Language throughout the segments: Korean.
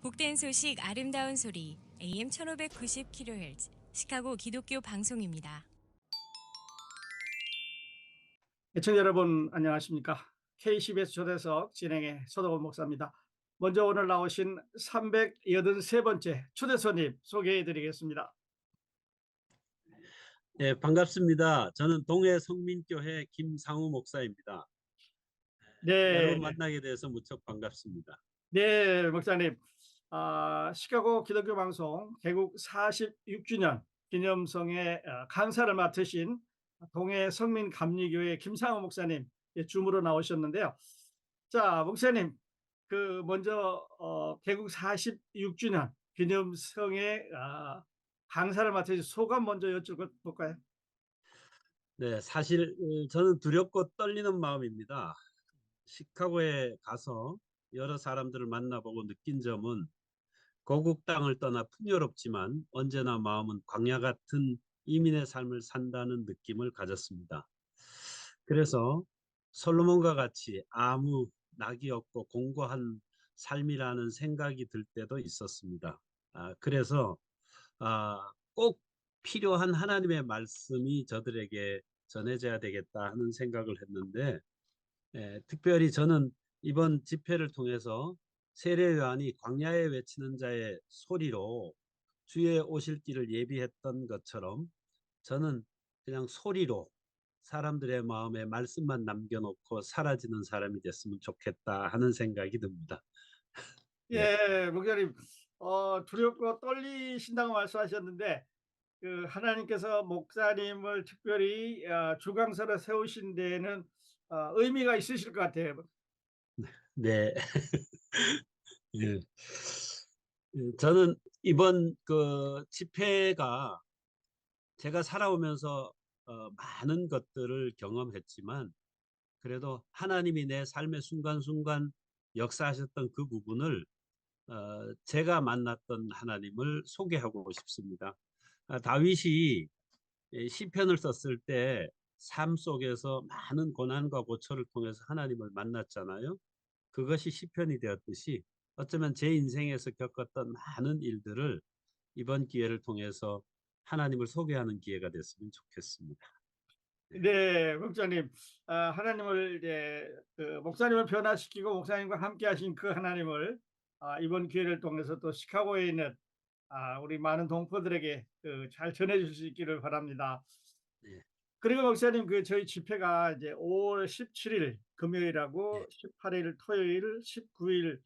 복된 소식 아름다운 소리 AM 1590kHz 시카고 기독교 방송입니다. 애청자 여러분 안녕하십니까? KCBS 초대석 진행의 서동원 목사입니다. 먼저 오늘 나오신 383번째 초대 손님 소개해 드리겠습니다. 네, 반갑습니다. 저는 동해 성민교회 김상우 목사입니다. 여러분 네, 만나게 돼서 무척 반갑습니다. 네, 목사님. 시카고 기독교 방송 개국 46주년 기념성의 강사를 맡으신 동해 성민 감리교회 김상우 목사님 줌으로 나오셨는데요. 자, 목사님, 먼저 개국 46주년 기념성의 강사를 맡으신 소감 먼저 여쭤볼까요? 네, 사실 저는 두렵고 떨리는 마음입니다. 시카고에 가서 여러 사람들을 만나보고 느낀 점은 고국 땅을 떠나 풍요롭지만 언제나 마음은 광야 같은 이민의 삶을 산다는 느낌을 가졌습니다. 그래서 솔로몬과 같이 아무 낙이 없고 공고한 삶이라는 생각이 들 때도 있었습니다. 그래서 꼭 필요한 하나님의 말씀이 저들에게 전해져야 되겠다 하는 생각을 했는데, 특별히 저는 이번 집회를 통해서 세례 요한이 광야에 외치는 자의 소리로 주의 오실 길을 예비했던 것처럼 저는 그냥 소리로 사람들의 마음에 말씀만 남겨놓고 사라지는 사람이 됐으면 좋겠다 하는 생각이 듭니다. 네. 예, 목사님, 두렵고 떨리신다고 말씀하셨는데, 하나님께서 목사님을 특별히 주강사로 세우신 데에는 의미가 있으실 것 같아요. 네. 예. 저는 이번 집회가 제가 살아오면서 많은 것들을 경험했지만 그래도 하나님이 내 삶의 순간순간 역사하셨던 그 부분을 제가 만났던 하나님을 소개하고 싶습니다. 다윗이 시편을 썼을 때 삶 속에서 많은 고난과 고초를 통해서 하나님을 만났잖아요. 그것이 시편이 되었듯이 어쩌면 제 인생에서 겪었던 많은 일들을 이번 기회를 통해서 하나님을 소개하는 기회가 됐으면 좋겠습니다. 네, 목사님, 하나님을 목사님을 변화시키고 목사님과 함께하신 그 하나님을 이번 기회를 통해서 또 시카고에 있는 우리 많은 동포들에게 잘 전해줄 수 있기를 바랍니다. 네. 그리고 목사님, 저희 집회가 이제 5월 17일 금요일하고 네. 18일 토요일, 19일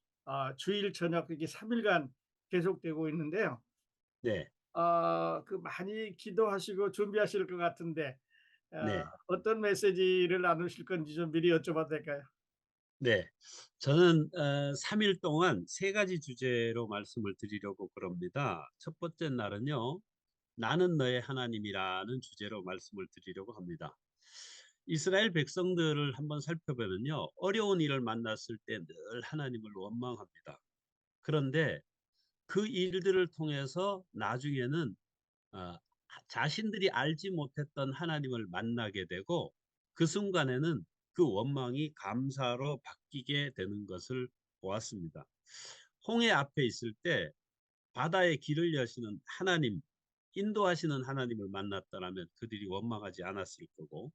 주일 저녁 이렇게 3일간 계속되고 있는데요. 네. 많이 기도하시고 준비하실 것 같은데 네. 어떤 메시지를 나누실 건지 좀 미리 여쭤봐도 될까요? 네. 저는 3일 동안 세 가지 주제로 말씀을 드리려고 그럽니다. 첫 번째 날은요. 나는 너의 하나님이라는 주제로 말씀을 드리려고 합니다. 이스라엘 백성들을 한번 살펴보면요. 어려운 일을 만났을 때 늘 하나님을 원망합니다. 그런데 그 일들을 통해서 나중에는 어, 자신들이 알지 못했던 하나님을 만나게 되고 그 순간에는 그 원망이 감사로 바뀌게 되는 것을 보았습니다. 홍해 앞에 있을 때 바다의 길을 여시는 하나님, 인도하시는 하나님을 만났더라면 그들이 원망하지 않았을 거고,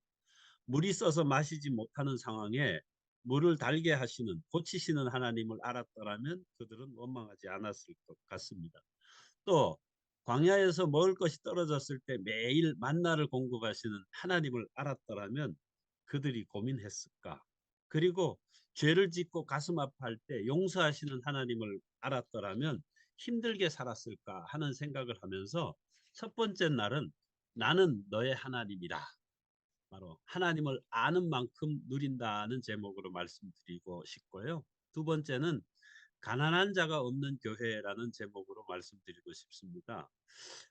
물이 써서 마시지 못하는 상황에 물을 달게 하시는, 고치시는 하나님을 알았더라면 그들은 원망하지 않았을 것 같습니다. 또 광야에서 먹을 것이 떨어졌을 때 매일 만나를 공급하시는 하나님을 알았더라면 그들이 고민했을까? 그리고 죄를 짓고 가슴 아파할 때 용서하시는 하나님을 알았더라면 힘들게 살았을까 하는 생각을 하면서 첫 번째 날은 나는 너의 하나님이라, 바로 하나님을 아는 만큼 누린다는 제목으로 말씀드리고 싶고요. 두 번째는 가난한 자가 없는 교회라는 제목으로 말씀드리고 싶습니다.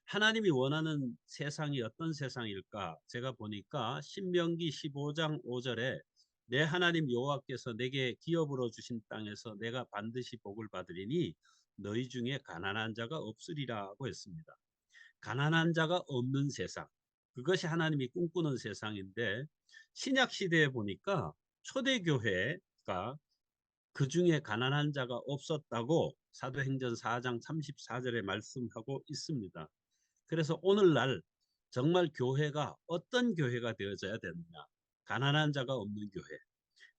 하나님이 원하는 세상이 어떤 세상일까? 제가 보니까 신명기 15장 5절에 내 하나님 여호와께서 내게 기업으로 주신 땅에서 내가 반드시 복을 받으리니 너희 중에 가난한 자가 없으리라고 했습니다. 가난한 자가 없는 세상, 그것이 하나님이 꿈꾸는 세상인데 신약 시대에 보니까 초대교회가 그 중에 가난한 자가 없었다고 사도행전 4장 34절에 말씀하고 있습니다. 그래서 오늘날 정말 교회가 어떤 교회가 되어져야 되느냐? 가난한 자가 없는 교회.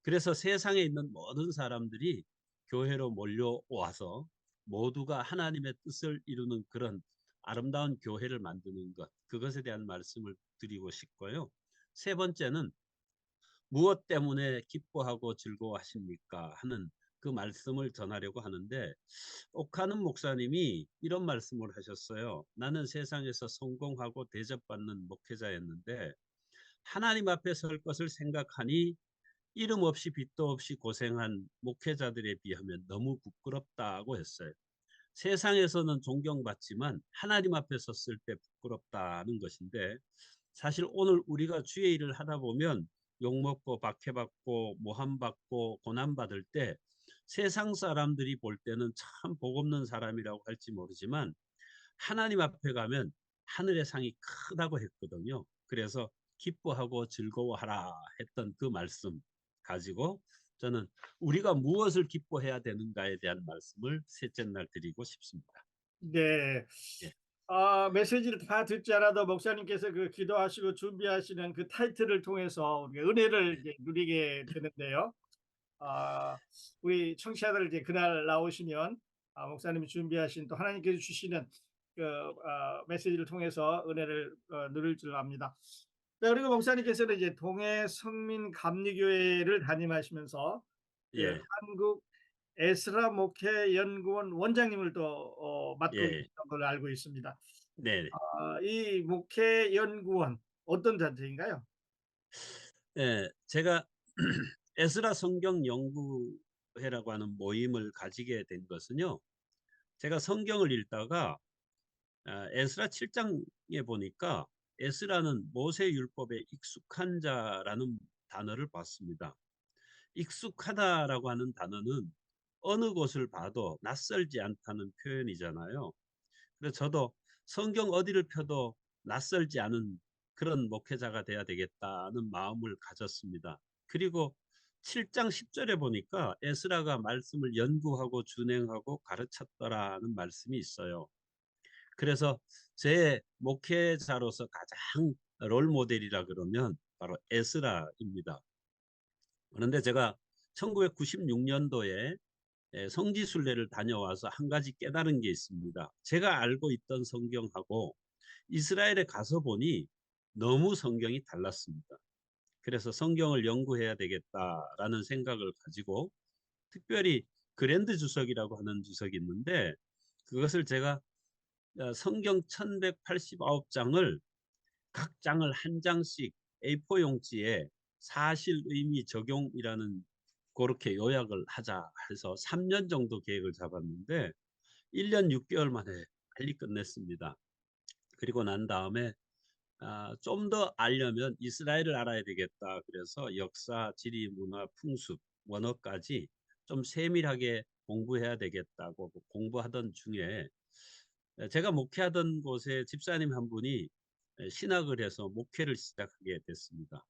그래서 세상에 있는 모든 사람들이 교회로 몰려와서 모두가 하나님의 뜻을 이루는 그런 아름다운 교회를 만드는 것, 그것에 대한 말씀을 드리고 싶고요. 세 번째는 무엇 때문에 기뻐하고 즐거워하십니까? 하는 그 말씀을 전하려고 하는데, 옥하는 목사님이 이런 말씀을 하셨어요. 나는 세상에서 성공하고 대접받는 목회자였는데 하나님 앞에 설 것을 생각하니 이름 없이 빚도 없이 고생한 목회자들에 비하면 너무 부끄럽다고 했어요. 세상에서는 존경받지만 하나님 앞에 섰을 때 부끄럽다는 것인데, 사실 오늘 우리가 주의 일을 하다 보면 욕먹고 박해받고 모함받고 고난받을 때 세상 사람들이 볼 때는 참 복없는 사람이라고 할지 모르지만 하나님 앞에 가면 하늘의 상이 크다고 했거든요. 그래서 기뻐하고 즐거워하라 했던 그 말씀 가지고 저는 우리가 무엇을 기뻐해야 되는가에 대한 말씀을 셋째 날 드리고 싶습니다. 네. 예, 메시지를 다 듣지 않아도 목사님께서 그 기도하시고 준비하시는 그 타이틀을 통해서 우리가 은혜를 네, 이제 누리게 되는데요. 아, 우리 청취자들 이제 그날 나오시면 목사님이 준비하신 또 하나님께서 주시는 그 메시지를 통해서 은혜를 누릴 줄 압니다. 자, 그리고 목사님께서는 이제 동해 성민 감리교회를 담임하시면서 그 예, 한국 에스라 목회 연구원 원장님을 또 맡고 예, 계신 걸로 알고 있습니다. 네, 이 목회 연구원 어떤 단체인가요? 예. 제가 에스라 성경 연구회라고 하는 모임을 가지게 된 것은요. 제가 성경을 읽다가 에스라 7장에 보니까 에스라는 모세 율법에 익숙한 자라는 단어를 봤습니다. 익숙하다라고 하는 단어는 어느 곳을 봐도 낯설지 않다는 표현이잖아요. 그래서 저도 성경 어디를 펴도 낯설지 않은 그런 목회자가 돼야 되겠다는 마음을 가졌습니다. 그리고 7장 10절에 보니까 에스라가 말씀을 연구하고 준행하고 가르쳤더라는 말씀이 있어요. 그래서 제 목회자로서 가장 롤 모델이라 그러면 바로 에스라입니다. 그런데 제가 1996년도에 성지순례를 다녀와서 한 가지 깨달은 게 있습니다. 제가 알고 있던 성경하고 이스라엘에 가서 보니 너무 성경이 달랐습니다. 그래서 성경을 연구해야 되겠다라는 생각을 가지고 특별히 그랜드 주석이라고 하는 주석이 있는데 그것을 제가 성경 1189장을 각 장을 한 장씩 A4 용지에 사실 의미 적용이라는 그렇게 요약을 하자 해서 3년 정도 계획을 잡았는데 1년 6개월 만에 빨리 끝냈습니다. 그리고 난 다음에 좀 더 알려면 이스라엘을 알아야 되겠다. 그래서 역사, 지리, 문화, 풍습, 원어까지 좀 세밀하게 공부해야 되겠다고 공부하던 중에 제가 목회하던 곳에 집사님 한 분이 신학을 해서 목회를 시작하게 됐습니다.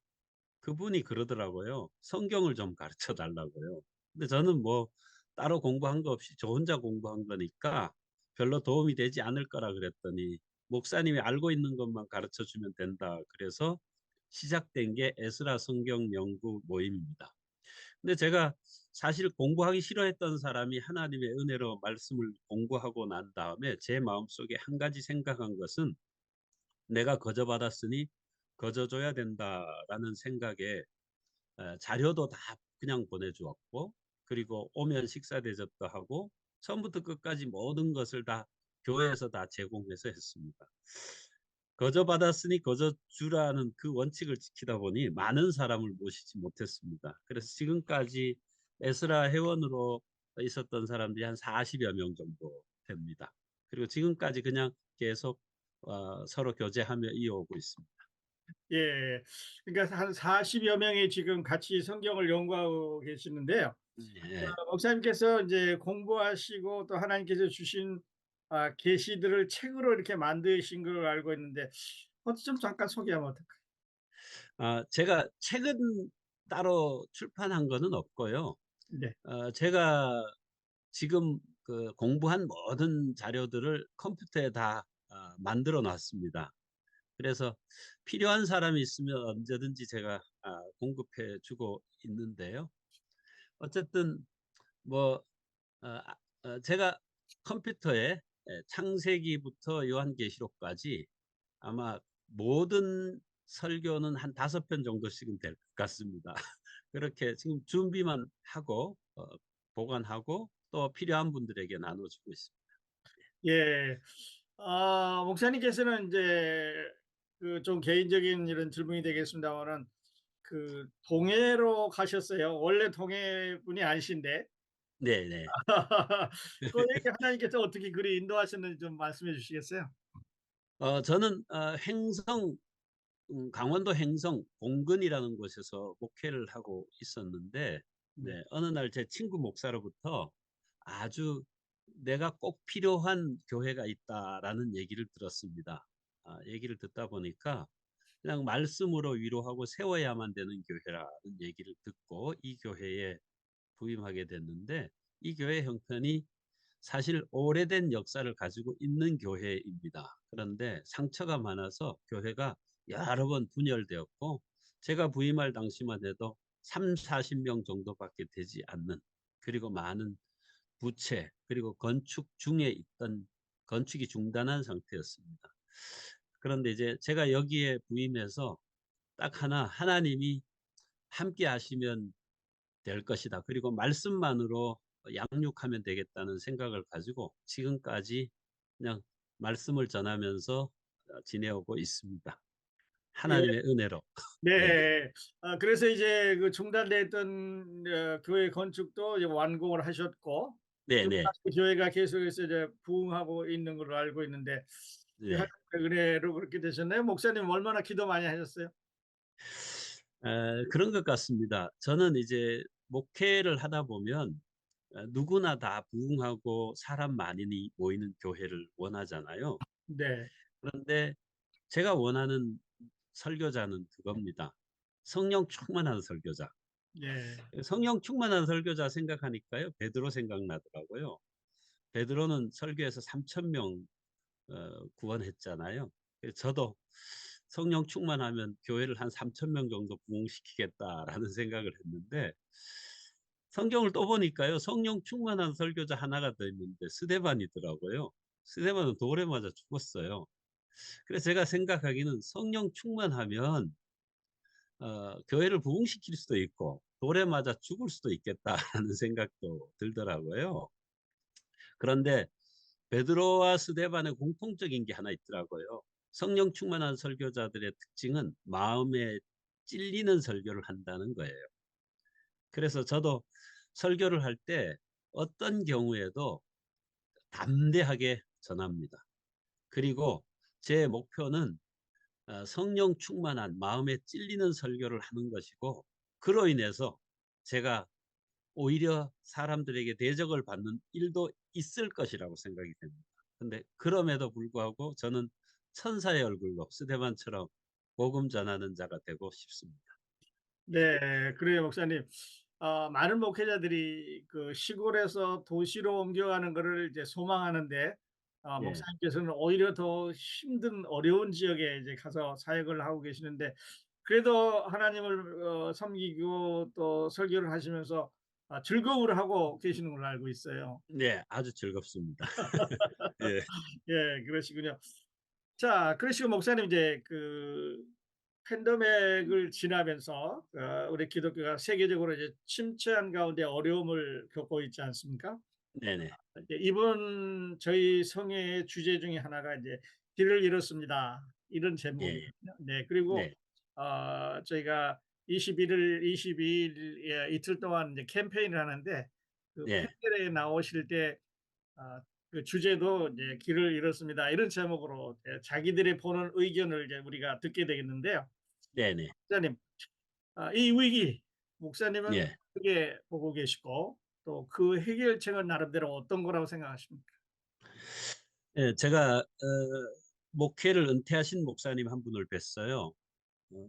그분이 그러더라고요. 성경을 좀 가르쳐 달라고요. 근데 저는 뭐 따로 공부한 거 없이 저 혼자 공부한 거니까 별로 도움이 되지 않을 거라 그랬더니 목사님이 알고 있는 것만 가르쳐 주면 된다. 그래서 시작된 게 에스라 성경 연구 모임입니다. 근데 제가 사실 공부하기 싫어했던 사람이 하나님의 은혜로 말씀을 공부하고 난 다음에 제 마음속에 한 가지 생각한 것은 내가 거저 받았으니 거저 줘야 된다라는 생각에 자료도 다 그냥 보내주었고 그리고 오면 식사 대접도 하고 처음부터 끝까지 모든 것을 다 교회에서 다 제공해서 했습니다. 거저 받았으니 거저 주라는 그 원칙을 지키다 보니 많은 사람을 모시지 못했습니다. 그래서 지금까지 에스라 회원으로 있었던 사람들이 한 40여 명 정도 됩니다. 그리고 지금까지 그냥 계속 서로 교제하며 이어오고 있습니다. 예. 그러니까 한 40여 명이 지금 같이 성경을 연구하고 계시는데요. 네. 목사님께서 이제 공부하시고 또 하나님께서 주신 계시들을 책으로 이렇게 만드신 걸 알고 있는데 좀 잠깐 소개하면 어떨까요? 제가 책은 따로 출판한 거는 없고요. 네. 제가 지금 그 공부한 모든 자료들을 컴퓨터에 다 만들어 놨습니다. 그래서 필요한 사람이 있으면 언제든지 제가 공급해 주고 있는데요. 어쨌든 뭐 제가 컴퓨터에 창세기부터 요한계시록까지 아마 모든 설교는 한 5편 정도씩은 될 것 같습니다. 그렇게 지금 준비만 하고 보관하고 또 필요한 분들에게 나눠주고 있습니다. 예. 목사님께서는 이제 그 좀 개인적인 이런 질문이 되겠습니다마는 그 동해로 가셨어요. 원래 동해 분이 아니신데 네네. 거기에 하나님께서 어떻게 그리 인도하셨는지 좀 말씀해 주시겠어요? 저는 강원도 행성 공근이라는 곳에서 목회를 하고 있었는데, 네. 네, 어느 날 제 친구 목사로부터 아주 내가 꼭 필요한 교회가 있다라는 얘기를 들었습니다. 얘기를 듣다 보니까 그냥 말씀으로 위로하고 세워야만 되는 교회라는 얘기를 듣고 이 교회에 부임하게 됐는데, 이 교회 형편이 사실 오래된 역사를 가지고 있는 교회입니다. 그런데 상처가 많아서 교회가 여러 번 분열되었고, 제가 부임할 당시만 해도 3, 40명 정도밖에 되지 않는, 그리고 많은 부채, 그리고 건축 중에 있던 건축이 중단한 상태였습니다. 그런데 이제 제가 여기에 부임해서 딱 하나님이 함께 하시면 될 것이다. 그리고 말씀만으로 양육하면 되겠다는 생각을 가지고 지금까지 그냥 말씀을 전하면서 지내오고 있습니다. 예. 하나님의 은혜로. 네. 네. 그래서 이제 그 중단됐던 교회 건축도 이제 완공을 하셨고 지금 네네. 다시 교회가 계속해서 이제 부흥하고 있는 걸로 알고 있는데 이 네. 하나님의 은혜로 그렇게 되셨나요? 목사님 얼마나 기도 많이 하셨어요? 그런 것 같습니다. 저는 이제 목회를 하다 보면 누구나 다 부흥하고 사람 많이 모이는 교회를 원하잖아요. 네. 그런데 제가 원하는 설교자는 그겁니다. 성령 충만한 설교자. 예. 성령 충만한 설교자 생각하니까요, 베드로 생각나더라고요. 베드로는 설교에서 3천 명 구원했잖아요. 그래서 저도 성령 충만하면 교회를 한 3천 명 정도 부흥시키겠다라는 생각을 했는데, 성경을 또 보니까요, 성령 충만한 설교자 하나가 더 있는데 스데반이더라고요. 스데반은 돌에 맞아 죽었어요. 그래서 제가 생각하기는 성령 충만하면 교회를 부흥시킬 수도 있고 돌에 맞아 죽을 수도 있겠다라는 생각도 들더라고요. 그런데 베드로와 스데반의 공통적인 게 하나 있더라고요. 성령 충만한 설교자들의 특징은 마음에 찔리는 설교를 한다는 거예요. 그래서 저도 설교를 할 때 어떤 경우에도 담대하게 전합니다. 그리고 제 목표는 성령 충만한 마음에 찔리는 설교를 하는 것이고, 그로 인해서 제가 오히려 사람들에게 대적을 받는 일도 있을 것이라고 생각이 됩니다. 근데 그럼에도 불구하고 저는 천사의 얼굴로 스데반처럼 복음 전하는 자가 되고 싶습니다. 네. 그래요 목사님. 많은 목회자들이 그 시골에서 도시로 옮겨가는 거를 이제 소망하는데 예, 목사님께서는 오히려 더 힘든 어려운 지역에 이제 가서 사역을 하고 계시는데 그래도 하나님을 섬기고 또 설교를 하시면서 즐거움을 하고 계시는 걸로 알고 있어요. 네, 아주 즐겁습니다. 예, 예 그러시군요. 자 그러시고 목사님 이제 그 팬데믹을 지나면서 우리 기독교가 세계적으로 이제 침체한 가운데 어려움을 겪고 있지 않습니까? 네네, 이제 이번 저희 성회의 주제 중에 하나가 이제 "길을 잃었습니다." 이런 예, 예, 제목이거든요. 네. 그리고 네, 저희가 21일, 22일 이틀 동안 이제 캠페인을 하는데 그 네, 팬들에 나오실 때 아 그 주제도 이제 "길을 잃었습니다." 이런 제목으로 자기들이 보는 의견을 이제 우리가 듣게 되겠는데요. 네네, 목사님, 이 위기 목사님은 예. 어떻게 보고 계시고 또 그 해결책은 나름대로 어떤 거라고 생각하십니까? 예, 제가 목회를 은퇴하신 목사님 한 분을 뵀어요. 어,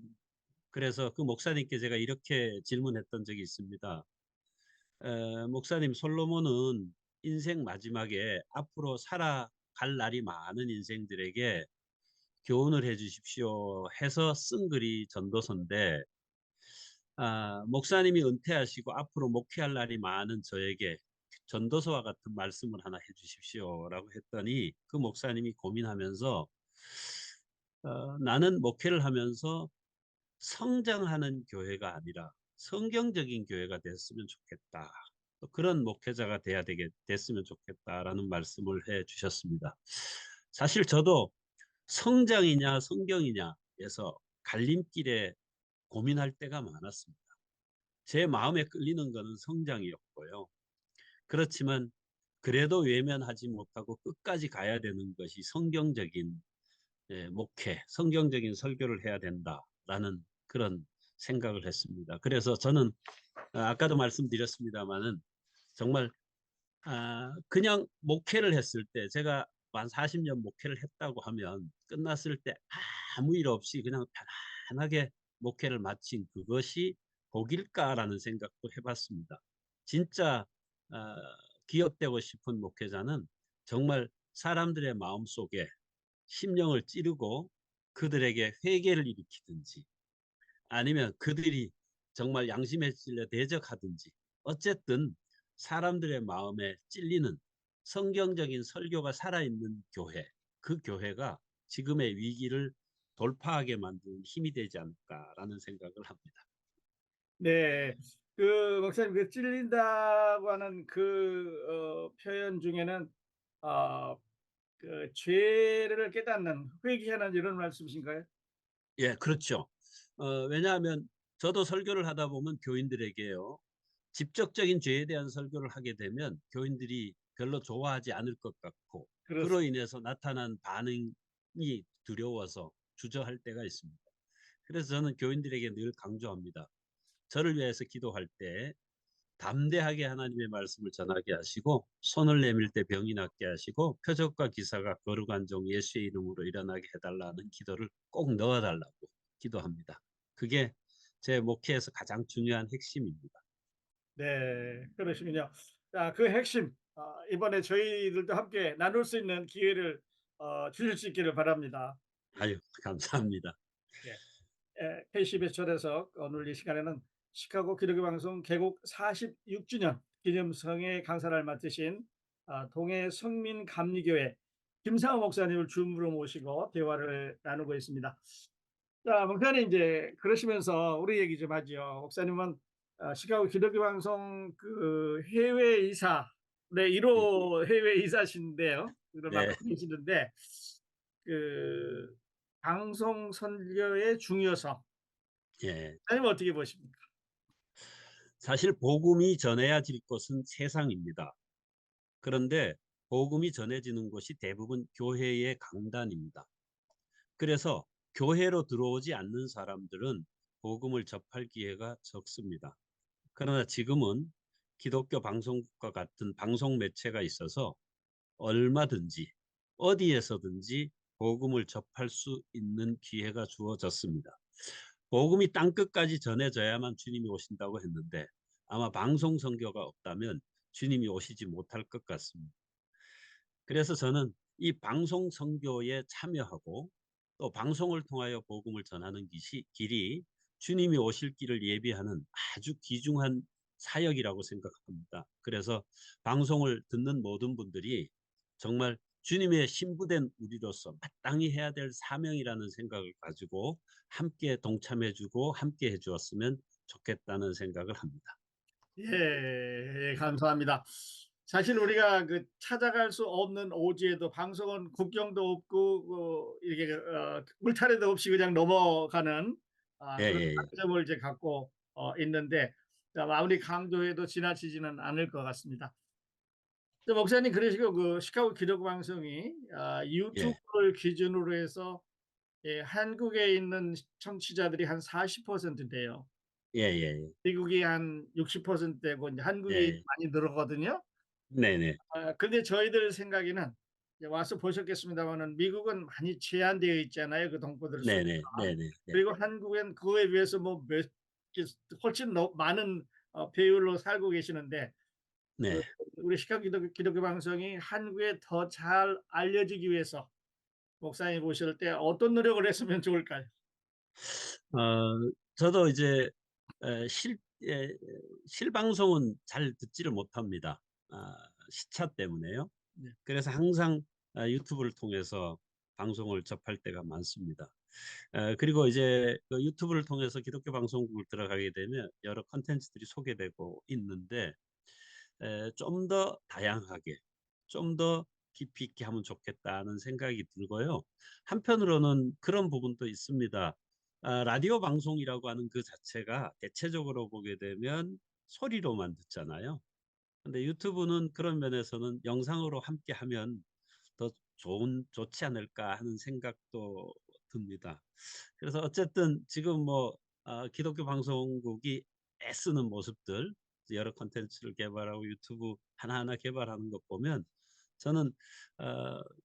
그래서 그 목사님께 제가 이렇게 질문했던 적이 있습니다. 목사님, 솔로몬은 인생 마지막에 앞으로 살아갈 날이 많은 인생들에게 교훈을 해 주십시오 해서 쓴 글이 전도서인데, 목사님이 은퇴하시고 앞으로 목회할 날이 많은 저에게 전도서와 같은 말씀을 하나 해 주십시오라고 했더니, 그 목사님이 고민하면서 나는 목회를 하면서 성장하는 교회가 아니라 성경적인 교회가 됐으면 좋겠다. 또 그런 목회자가 됐으면 좋겠다라는 말씀을 해 주셨습니다. 사실 저도 성장이냐 성경이냐에서 갈림길에 고민할 때가 많았습니다. 제 마음에 끌리는 것은 성장이었고요. 그렇지만 그래도 외면하지 못하고 끝까지 가야 되는 것이 성경적인 목회, 성경적인 설교를 해야 된다라는 그런 생각을 했습니다. 그래서 저는 아까도 말씀드렸습니다마는 정말 그냥 목회를 했을 때, 제가 만 40년 목회를 했다고 하면 끝났을 때 아무 일 없이 그냥 편안하게 목회를 마친 그것이 복일까라는 생각도 해봤습니다. 진짜 아, 기억되고 싶은 목회자는 정말 사람들의 마음속에 심령을 찌르고 그들에게 회개를 일으키든지, 아니면 그들이 정말 양심에 찔려 대적하든지, 어쨌든 사람들의 마음에 찔리는 성경적인 설교가 살아있는 교회, 그 교회가 지금의 위기를 돌파하게 만드는 힘이 되지 않을까라는 생각을 합니다. 네. 그 목사님, 그 찔린다고 하는 그 표현 중에는 그 죄를 깨닫는, 회개하는 이런 말씀이신가요? 예, 그렇죠. 왜냐하면 저도 설교를 하다 보면 교인들에게요, 직접적인 죄에 대한 설교를 하게 되면 교인들이 별로 좋아하지 않을 것 같고, 그로 그렇습니다. 인해서 나타난 반응이 두려워서 주저할 때가 있습니다. 그래서 저는 교인들에게 늘 강조합니다. 저를 위해서 기도할 때 담대하게 하나님의 말씀을 전하게 하시고, 손을 내밀 때 병이 낫게 하시고, 표적과 기사가 거룩한 종 예수의 이름으로 일어나게 해달라는 기도를 꼭 넣어달라고 기도합니다. 그게 제 목회에서 가장 중요한 핵심입니다. 네, 그러시군요. 자, 그 핵심, 이번에 저희들도 함께 나눌 수 있는 기회를 주실 수 있기를 바랍니다. 아유, 감사합니다. 예. KCBS 초대석 오늘 이 시간에는 시카고 기독교 방송 개국 46주년 기념성회 강사를 맡으신 동해 성민 감리교회 김상호 목사님을 줌으로 모시고 대화를 나누고 있습니다. 자, 목사님, 이제 그러시면서 우리 얘기 좀 하죠. 목사님은 시카고 기독교 방송 그 해외 이사, 네, 예, 1호 해외 이사신데요. 그걸 맡고 네, 계시는데, 그 방송 선교의 중요성, 예. 목사님 어떻게 보십니까? 사실 복음이 전해질 곳은 세상입니다. 그런데 복음이 전해지는 곳이 대부분 교회의 강단입니다. 그래서 교회로 들어오지 않는 사람들은 복음을 접할 기회가 적습니다. 그러나 지금은 기독교 방송국과 같은 방송 매체가 있어서 얼마든지 어디에서든지 복음을 접할 수 있는 기회가 주어졌습니다. 복음이 땅끝까지 전해져야만 주님이 오신다고 했는데, 아마 방송 선교가 없다면 주님이 오시지 못할 것 같습니다. 그래서 저는 이 방송 선교에 참여하고 또 방송을 통하여 복음을 전하는 길이 주님이 오실 길을 예비하는 아주 귀중한 사역이라고 생각합니다. 그래서 방송을 듣는 모든 분들이 정말 주님의 신부된 우리로서 마땅히 해야 될 사명이라는 생각을 가지고 함께 동참해주고 함께 해주었으면 좋겠다는 생각을 합니다. 예, 예, 감사합니다. 사실 우리가 그 찾아갈 수 없는 오지에도 방송은 국경도 없고 이렇게 울타리도 없이 그냥 넘어가는 예, 그런 예, 예. 장점을 이제 갖고 있는데, 아무리 강조해도 지나치지는 않을 것 같습니다. 목사님, 그러시고 그 시카고 기독교 방송이 예, 유튜브를 기준으로 해서 한국에 있는 청취자들이 한 40%인데요. 예, 예, 미국이 한 60%되고 이제 예, 한국이 예. 많이 늘었거든요. 네네. 근데 저희들 생각에는 이제 와서 보셨겠습니다마는 미국은 많이 제한되어 있잖아요, 그 동포들 수가. 네네. 네네. 네. 그리고 한국엔 그거에 비해서 뭐 훨씬 많은 배율로 살고 계시는데, 그 네. 우리 시카고 기독교 방송이 한국에 더 잘 알려지기 위해서 목사님 보실 때 어떤 노력을 했으면 좋을까요? 저도 이제 에, 실 에, 실방송은 잘 듣지를 못합니다. 시차 때문에요. 네. 그래서 항상 유튜브를 통해서 방송을 접할 때가 많습니다. 그리고 이제 그 유튜브를 통해서 기독교 방송국을 들어가게 되면 여러 콘텐츠들이 소개되고 있는데 좀 더 다양하게 좀 더 깊이 있게 하면 좋겠다는 생각이 들고요. 한편으로는 그런 부분도 있습니다. 라디오 방송이라고 하는 그 자체가 대체적으로 보게 되면 소리로만 듣잖아요. 근데 유튜브는 그런 면에서는 영상으로 함께 하면 더 좋지 않을까 하는 생각도 듭니다. 그래서 어쨌든 지금 뭐 기독교 방송국이 애쓰는 모습들, 여러 콘텐츠를 개발하고 유튜브 하나하나 개발하는 것 보면 저는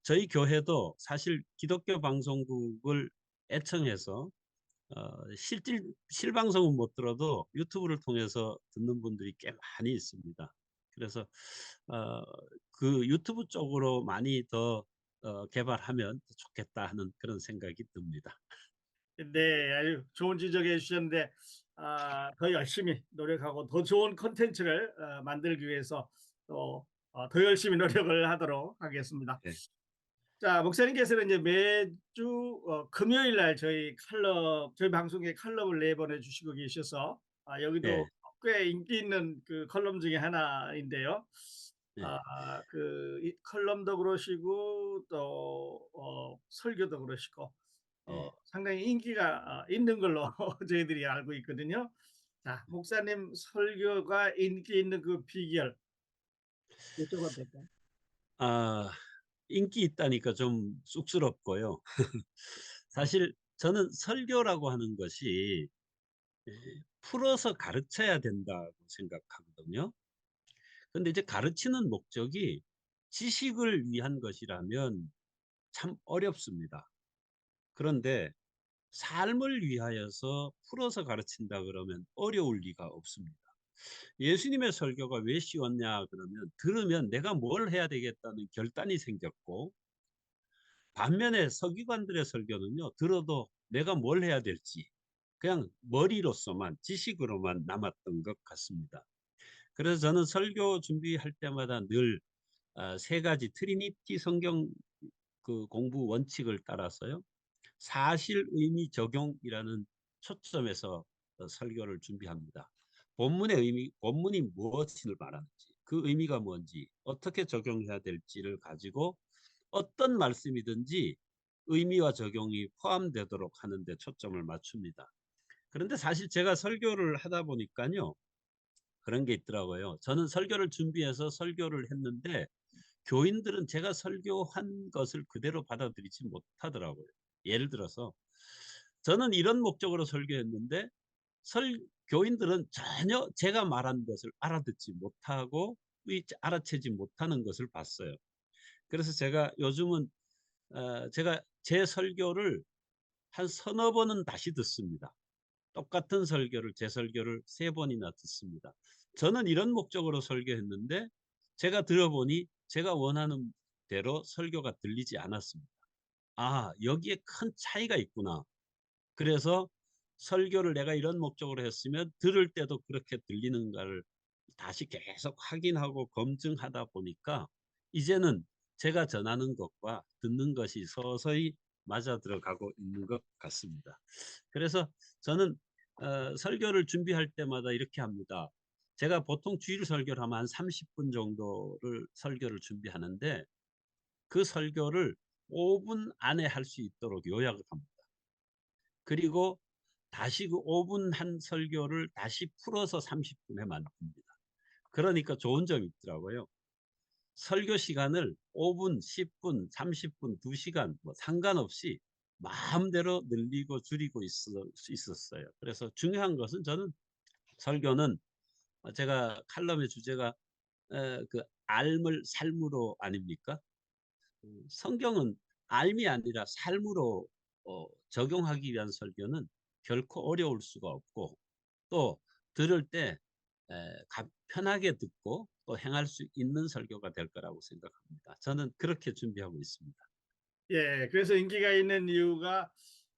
저희 교회도 사실 기독교 방송국을 애청해서 실방송은 못 들어도 유튜브를 통해서 듣는 분들이 꽤 많이 있습니다. 그래서 어, 그 유튜브 쪽으로 많이 더 개발하면 좋겠다 하는 그런 생각이 듭니다. 네. 아유 좋은 지적해 주셨는데 더 열심히 노력하고 더 좋은 콘텐츠를 만들기 위해서 또 더 열심히 노력을 하도록 하겠습니다. 예, 자 목사님께서는 이제 매주 금요일 날 저희 방송에 칼럼을 내보내 주시고 계셔서 여기도 예, 꽤 인기 있는 그 컬럼 중에 하나인데요. 예, 그 이 컬럼도 그러시고 또 설교도 그러시고 예. 상당히 인기가 있는 걸로 저희들이 알고 있거든요. 자 목사님 설교가 인기 있는 그 비결 여쭤봐도 될까요? 아, 인기 있다니까 좀 쑥스럽고요. 사실 저는 설교라고 하는 것이 예, 풀어서 가르쳐야 된다고 생각하거든요. 근데 이제 가르치는 목적이 지식을 위한 것이라면 참 어렵습니다. 그런데 삶을 위하여서 풀어서 가르친다 그러면 어려울 리가 없습니다. 예수님의 설교가 왜 쉬웠냐 그러면 들으면 내가 뭘 해야 되겠다는 결단이 생겼고, 반면에 서기관들의 설교는요 들어도 내가 뭘 해야 될지 그냥 머리로서만 지식으로만 남았던 것 같습니다. 그래서 저는 설교 준비할 때마다 늘 세 가지 트리니티 성경 그 공부 원칙을 따라서요. 사실, 의미, 적용이라는 초점에서 설교를 준비합니다. 본문의 의미, 본문이 무엇을 말하는지, 그 의미가 뭔지, 어떻게 적용해야 될지를 가지고 어떤 말씀이든지 의미와 적용이 포함되도록 하는 데 초점을 맞춥니다. 그런데 사실 제가 설교를 하다 보니까요. 그런 게 있더라고요. 저는 설교를 준비해서 설교를 했는데 교인들은 제가 설교한 것을 그대로 받아들이지 못하더라고요. 예를 들어서 저는 이런 목적으로 설교했는데 교인들은 전혀 제가 말한 것을 알아듣지 못하고 알아채지 못하는 것을 봤어요. 그래서 제가 요즘은 제가 제 설교를 한 서너 번은 다시 듣습니다. 똑같은 설교를 제 설교를 세 번이나 듣습니다. 저는 이런 목적으로 설교했는데 제가 들어보니 제가 원하는 대로 설교가 들리지 않았습니다. 여기에 큰 차이가 있구나. 그래서 설교를 내가 이런 목적으로 했으면 들을 때도 그렇게 들리는가를 다시 계속 확인하고 검증하다 보니까 이제는 제가 전하는 것과 듣는 것이 서서히 맞아 들어가고 있는 것 같습니다. 그래서 저는 설교를 준비할 때마다 이렇게 합니다. 제가 보통 주일 설교를 하면 한 30분 정도를 설교를 준비하는데 그 설교를 5분 안에 할 수 있도록 요약을 합니다. 그리고 다시 그 5분 한 설교를 다시 풀어서 30분에 만듭니다. 그러니까 좋은 점이 있더라고요. 설교 시간을 5분, 10분, 30분, 2시간 뭐 상관없이 마음대로 늘리고 줄이고 수 있었어요. 그래서 중요한 것은 저는 설교는 제가 칼럼의 주제가 그 삶을 삶으로 아닙니까? 성경은 삶이 아니라 삶으로 적용하기 위한 설교는 결코 어려울 수가 없고 또 들을 때 편하게 듣고 또 행할 수 있는 설교가 될 거라고 생각합니다. 저는 그렇게 준비하고 있습니다. 예, 그래서 인기가 있는 이유가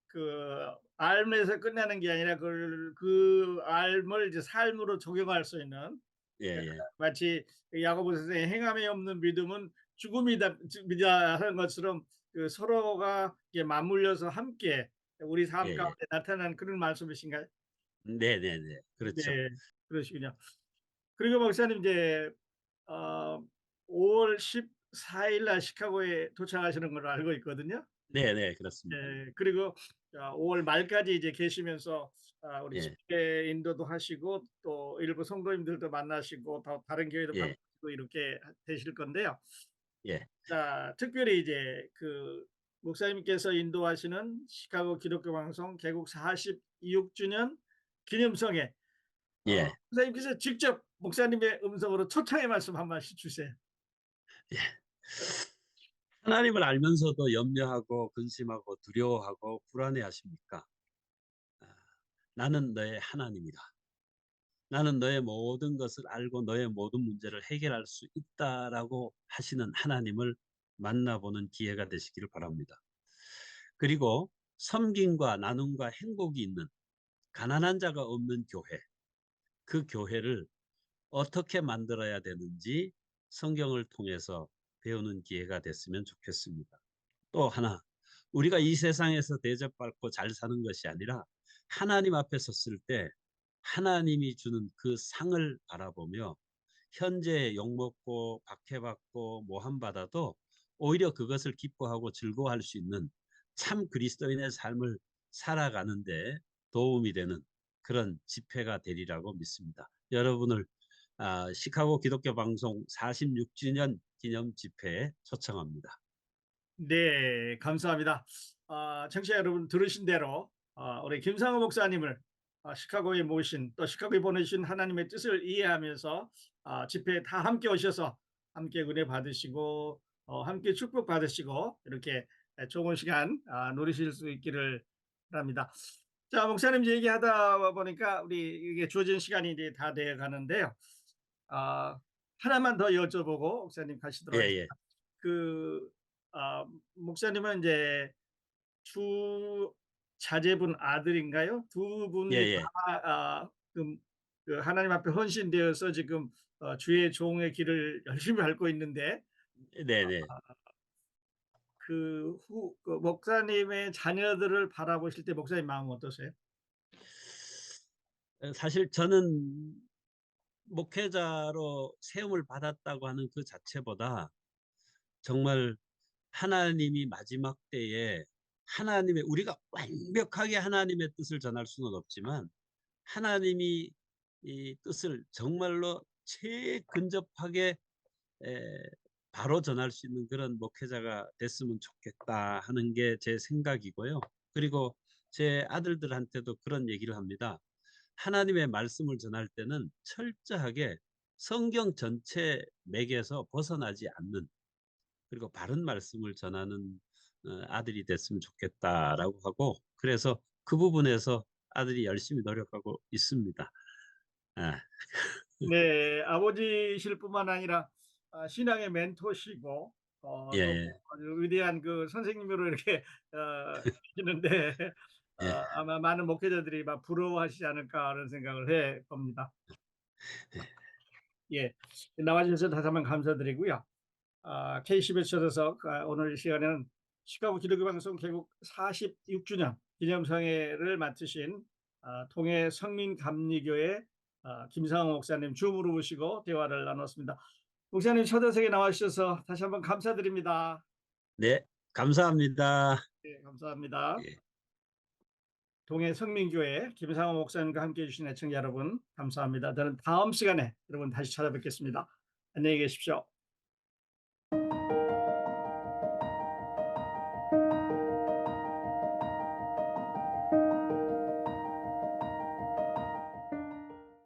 그 알에서 끝나는 게 아니라 그 알을 이제 삶으로 적용할 수 있는, 예, 예, 마치 야고보서의 행함이 없는 믿음은 죽음이다 하는 것처럼 그 서로가 이게 맞물려서 함께 우리 예, 삶 예. 가운데 나타나는 그런 말씀이신가요? 네, 네, 네. 그렇죠. 네, 그러시군요. 그리고 목사님 이제 어 5월 14일 날 시카고에 도착하시는 걸로 알고 있거든요. 네, 네, 그렇습니다. 예. 그리고 5월 말까지 이제 계시면서 우리 예, 집회 인도도 하시고 또 일부 성도님들도 만나시고 또 다른 교회도 예, 방문하시고 이렇게 되실 건데요. 예, 자, 특별히 이제 그 목사님께서 인도하시는 시카고 기독교 방송 개국 46주년 기념성에 예, 목사님께서 직접 목사님의 음성으로 초청의 말씀 한 말씀 주세요. 예. 하나님을 알면서도 염려하고 근심하고 두려워하고 불안해하십니까? 아, 나는 너의 하나님이다. 나는 너의 모든 것을 알고 너의 모든 문제를 해결할 수 있다라고 하시는 하나님을 만나보는 기회가 되시기를 바랍니다. 그리고 섬김과 나눔과 행복이 있는 가난한 자가 없는 교회, 그 교회를 어떻게 만들어야 되는지 성경을 통해서 배우는 기회가 됐으면 좋겠습니다. 또 하나, 우리가 이 세상에서 대접받고 잘 사는 것이 아니라 하나님 앞에 섰을 때 하나님이 주는 그 상을 바라보며 현재 욕먹고 박해받고 모함받아도 오히려 그것을 기뻐하고 즐거워할 수 있는 참 그리스도인의 삶을 살아가는데 도움이 되는 그런 집회가 되리라고 믿습니다. 여러분을 시카고 기독교 방송 46주년 기념 집회에 초청합니다. 네, 감사합니다. 청취자 여러분 들으신 대로 우리 김상호 목사님을 시카고에 모신, 또 시카고에 보내신 하나님의 뜻을 이해하면서 집회에 다 함께 오셔서 함께 은혜 받으시고 함께 축복 받으시고 이렇게 좋은 시간 누리실 수 있기를 바랍니다. 자, 목사님 얘기하다 보니까 우리 이게 주어진 시간이 이제 다 되어 가는데요. 아, 하나만 더 여쭤보고 목사님 예, 가시도록 하겠습니다. 예, 그 목사님은 이제 주 자제분 아들인가요? 두 예, 분이 예, 다 그 하나님 앞에 헌신되어서 지금 주의 종의 길을 열심히 밟고 있는데 네, 네. 그 목사님의 자녀들을 바라보실 때 목사님 마음은 어떠세요? 사실 저는 목회자로 세움을 받았다고 하는 그 자체보다 정말 하나님이 마지막 때에 하나님의 우리가 완벽하게 하나님의 뜻을 전할 수는 없지만 하나님이 이 뜻을 정말로 최근접하게 에, 바로 전할 수 있는 그런 목회자가 됐으면 좋겠다 하는 게 제 생각이고요. 그리고 제 아들들한테도 그런 얘기를 합니다. 하나님의 말씀을 전할 때는 철저하게 성경 전체 맥에서 벗어나지 않는 그리고 바른 말씀을 전하는 아들이 됐으면 좋겠다라고 하고 그래서 그 부분에서 아들이 열심히 노력하고 있습니다. 아, 네, 아버지실 뿐만 아니라 신앙의 멘토시고 예, 또 예, 아주 위대한 그 선생님으로 이렇게 계시는데 예, 아마 많은 목회자들이 막 부러워하시지 않을까 하는 생각을 해 봅니다. 예, 나와 주셔서 다시 한번 감사드리고요. KCBS 초대석 오늘 이 시간에는 시카고 기독교 방송 개국 46주년 기념성회를 맡으신 통해 성민 감리교회 김상호 목사님 줌으로 모시고 대화를 나눴습니다. 목사님 초대석에 나와 주셔서 다시 한번 감사드립니다. 네, 감사합니다. 네, 감사합니다. 예. 동해 성민교회 김상호 목사님과 함께해 주신 애청자 여러분 감사합니다. 저는 다음 시간에 여러분 다시 찾아뵙겠습니다. 안녕히 계십시오.